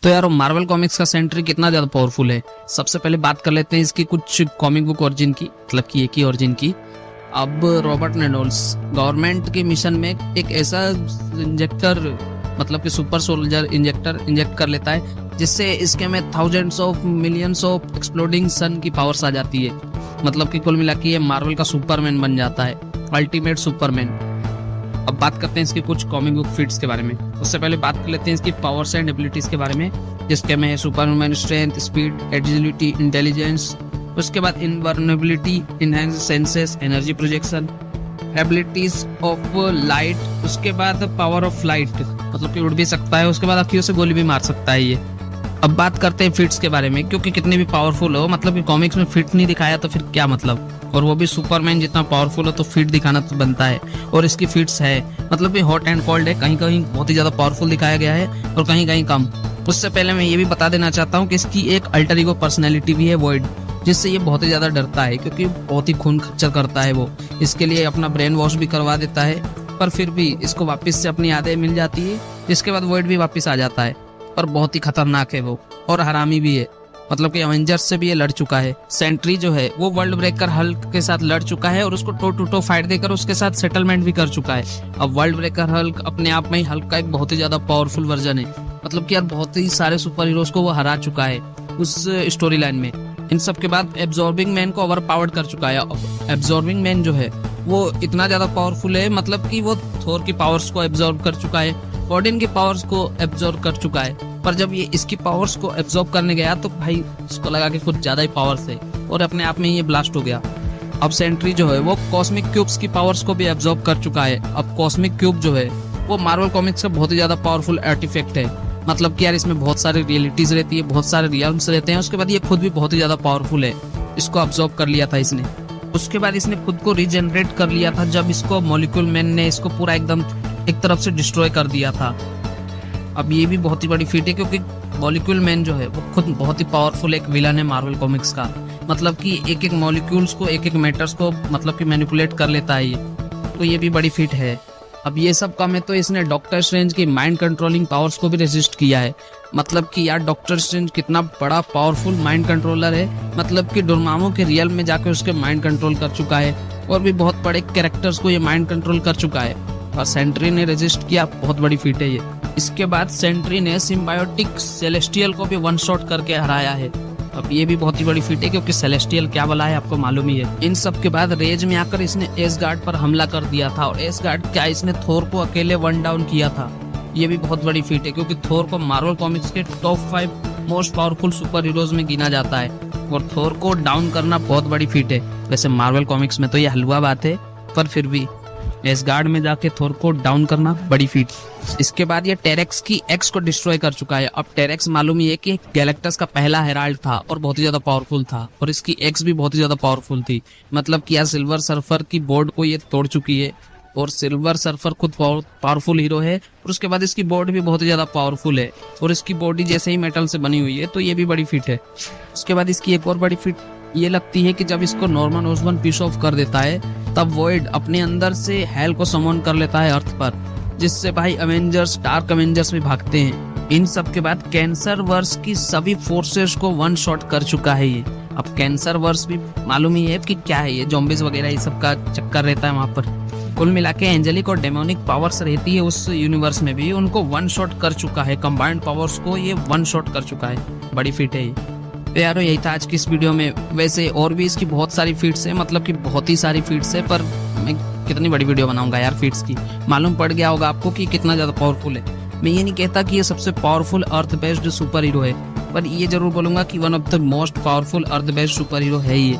तो यार Marvel comics का सेंट्री कितना ज्यादा पावरफुल है। सबसे पहले बात कर लेते हैं इसकी कुछ कॉमिक बुक ओरिजिन की, मतलब कि एक ही ओरिजिन की। अब रॉबर्ट रेनॉल्ड्स गवर्नमेंट के मिशन में एक ऐसा इंजेक्टर, मतलब कि सुपर सोल्जर इंजेक्टर इंजेक्ट कर लेता है जिससे इसके में thousands of millions of exploding sun की पावर्स आ जाती है। मतलब कि कुल मिला के ये मार्वल का सुपरमैन बन जाता है, अल्टीमेट सुपरमैन। अब बात करते हैं इसके कुछ कॉमिक बुक फीट्स के बारे में। उससे पहले बात कर लेते हैं इसकी पावर्स एंड एबिलिटीज के बारे में, जिसके में Superman strength, speed, agility, intelligence. उसके बाद invulnerability, enhanced senses, energy projection, abilities of light. उसके बाद पावर ऑफ लाइट, मतलब कि उड़ भी सकता है। उसके बाद अखियों से गोली भी मार सकता है ये। अब बात करते हैं फिट्स के बारे में, क्योंकि कितने भी पावरफुल हो, मतलब कि कॉमिक्स में फिट नहीं दिखाया तो फिर क्या मतलब। और वो भी सुपरमैन जितना पावरफुल हो तो फिट दिखाना तो बनता है, और इसकी फिट्स है, मतलब कि हॉट एंड कोल्ड है। कहीं कहीं बहुत ही ज्यादा पावरफुल दिखाया गया है और कहीं कहीं कम। उससे पहले मैं ये भी बता देना चाहता हूँ कि इसकी एक अल्टर ईगो पर्सनैलिटी भी है, वॉइड, जिससे ये बहुत ही ज्यादा डरता है, क्योंकि बहुत ही खून खच्चर करता है वो। इसके लिए अपना ब्रेन वॉश भी करवा देता है, पर फिर भी इसको वापस से अपनी यादें मिल जाती है, जिसके बाद वॉइड भी वापस आ जाता है। पर बहुत ही खतरनाक है वो, और हरामी भी है। मतलब कि एवेंजर्स से भी ये लड़ चुका है। सेंट्री जो है वो वर्ल्ड ब्रेकर हल्क के साथ लड़ चुका है और उसको टो टू टो फाइट देकर उसके साथ सेटलमेंट भी कर चुका है। अब वर्ल्ड ब्रेकर हल्क अपने आप में ही हल्क का एक बहुत ही ज्यादा पावरफुल वर्जन है। मतलब कि यार बहुत ही सारे सुपर हीरोज को वो हरा चुका है उस स्टोरी लाइन में। इन सब के बाद एब्जॉर्बिंग मैन को ओवर पावर्ड कर चुका है। एब्जॉर्बिंग मैन जो है वो इतना ज्यादा पावरफुल है, मतलब कि वो थोर की पावर्स को एब्जॉर्ब कर चुका है, ओडिन की पावर्स को एब्जॉर्ब कर चुका है। पर जब ये इसकी पावर्स को एब्जॉर्ब करने गया तो भाई इसको लगा कि कुछ ज्यादा ही पावर्स है, और अपने आप में ये ब्लास्ट हो गया। अब सेंट्री जो है वो कॉस्मिक क्यूब्स की पावर्स को भी एब्जॉर्ब कर चुका है। अब कॉस्मिक क्यूब जो है वो मार्वल कॉमिक्स का बहुत ही ज्यादा पावरफुल आर्टिफैक्ट है। मतलब कि यार इसमें बहुत सारी रियलिटीज रहती है, बहुत सारे रियल्म्स रहते हैं। उसके बाद ये खुद भी बहुत ही ज्यादा पावरफुल है, इसको एब्जॉर्ब कर लिया था इसने। उसके बाद इसने खुद को रीजनरेट कर लिया था जब इसको मॉलिक्यूल मैन ने इसको पूरा एकदम एक तरफ से डिस्ट्रॉय कर दिया था। अब ये भी बहुत ही बड़ी फीट है, क्योंकि मॉलिक्यूल मैन जो है वो खुद बहुत ही पावरफुल एक विलन है मार्वल कॉमिक्स का। मतलब कि एक एक मॉलिक्यूल्स को, एक एक मैटर्स को मतलब कि मैनिपुलेट कर लेता है ये, तो ये भी बड़ी फीट है। अब ये सब कम है तो इसने डॉक्टर स्ट्रेंज की माइंड कंट्रोलिंग पावर्स को भी रेजिस्ट किया है। मतलब कि यार डॉक्टर स्ट्रेंज कितना बड़ा पावरफुल माइंड कंट्रोलर है, मतलब कि डोरमामो के रियल में जाकर उसके माइंड कंट्रोल कर चुका है, और भी बहुत बड़े कैरेक्टर्स को ये माइंड कंट्रोल कर चुका है। और सेंट्री ने रेजिस्ट किया, बहुत बड़ी फीट है ये। इसके बाद सेंट्री ने सिम्बायोटिक सेलेस्टियल को भी वन शॉट करके हराया है। अब ये भी बहुत ही बड़ी फीट है, क्योंकि सेलेस्टियल क्या बला है आपको मालूम ही है। इन सब के बाद रेज में आकर इसने एसगार्ड पर हमला कर दिया था, और एसगार्ड क्या इसने थोर को अकेले वन डाउन किया था। ये भी बहुत बड़ी फीट है, क्योंकि थोर को मार्वल कॉमिक्स के top 5 most powerful super heroes में गिना जाता है, और थोर को डाउन करना बहुत बड़ी फीट है। वैसे मार्वल कॉमिक्स में तो ये हलवा बात है, पर फिर भी एसगार्ड में जाके थोर को डाउन करना बड़ी फीट। इसके बाद ये टेरेक्स की एक्स को डिस्ट्रॉय कर चुका है। अब टेरेक्स मालूम ही है कि गैलेक्टस का पहला हेराल्ड था और बहुत ही ज्यादा पावरफुल था, और इसकी एक्स भी बहुत ही ज्यादा पावरफुल थी। मतलब कि यार सिल्वर सर्फर की बोर्ड को ये तोड़ चुकी है, और सिल्वर सर्फर खुद पावरफुल हीरो है, और उसके बाद इसकी बोर्ड भी बहुत ही ज्यादा पावरफुल है, और इसकी बॉडी जैसे ही मेटल से बनी हुई है, तो ये भी बड़ी फिट है। उसके बाद इसकी एक और बड़ी फिट ये लगती है कि जब इसको नॉर्मन ओसबॉर्न पीस ऑफ कर देता है, तब वॉइड अपने अंदर से हेल को समन कर लेता है अर्थ पर, जिससे भाई अवेंजर्स, डार्क अवेंजर्स भी भागते हैं। इन सब के बाद कैंसर वर्स की सभी फोर्सेस को वन शॉट कर चुका है ये। अब कैंसर वर्स भी मालूम ही है कि क्या है, ये ज़ॉम्बीज वगैरह ये सब का चक्कर रहता है वहाँ पर। कुल मिला के एंजेलिक और डेमोनिक पावर्स रहती है उस यूनिवर्स में भी, उनको वन शॉट कर चुका है। कंबाइंड पावर्स को ये वन शॉट कर चुका है, बड़ी फिट है ये। तो यारो यही था आज की इस वीडियो में। वैसे और भी इसकी बहुत सारी फीट्स है, मतलब कि बहुत ही सारी फीट्स है, पर मैं कितनी बड़ी वीडियो बनाऊंगा यार फीट्स की। मालूम पड़ गया होगा आपको कि कितना ज्यादा पावरफुल है। मैं ये नहीं कहता कि ये सबसे पावरफुल अर्थ बेस्ड सुपर हीरो है, पर ये जरूर बोलूंगा कि one of the most powerful earth based super hero है ये।